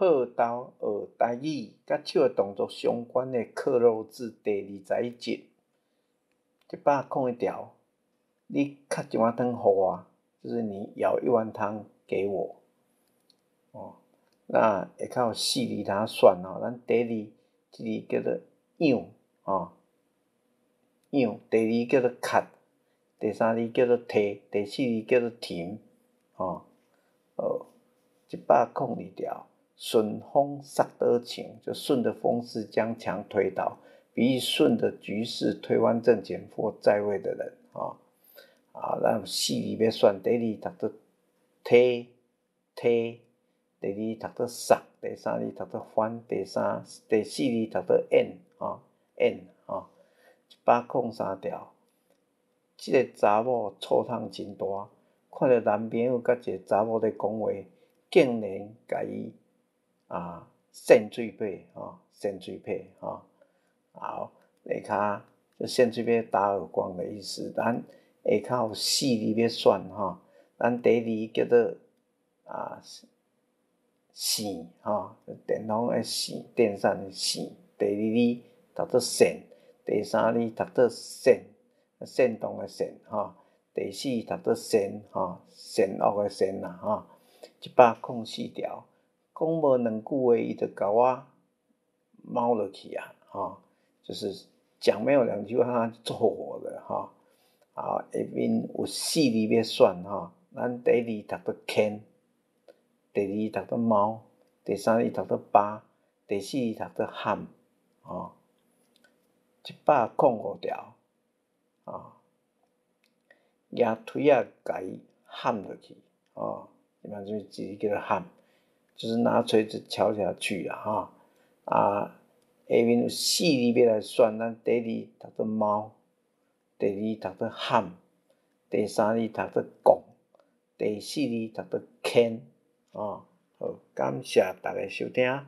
破读学台语佮手的动作相关的克漏字第21集，101条，你舀一碗汤给我，就是你舀一碗汤给我。那会较有4字通选咱第一字叫做舀舀，第二叫做khat，第三字叫做提，第四字叫做thng。102条，顺风sak-tó墙，就顺着风势将墙推倒，比喻顺着局势推翻政权或在位的人。咱有4字要选，第一字读做提，第二读做sak，第三字读做翻，第四字读做uánn。103条，这个查某醋桶真大，看到男朋友甲一个查某咧讲话，竟然共伊攑槌仔好，下骹攑槌仔打耳光的意思。咱下骹有4字要选咱第一字叫做siàn，电风的siàn，电扇的siàn。第二字读做siàn，第三字读做善，善动的善第四读做善善恶的善啦104条，讲无两句话伊就甲我猫落去就是讲没有2句话他就揍我了下面有4字要选咱第一字读做犬，第二读做猫，第三字读做巴，第四字读做喊105条拿槌仔甲伊喊落去一般就是字叫做喊，就是拿锤子敲下去啦下面有4字要来选，咱第一字读做猫，第二读做喊，第三字读做讲，第四字读做犬好，感谢大家收听。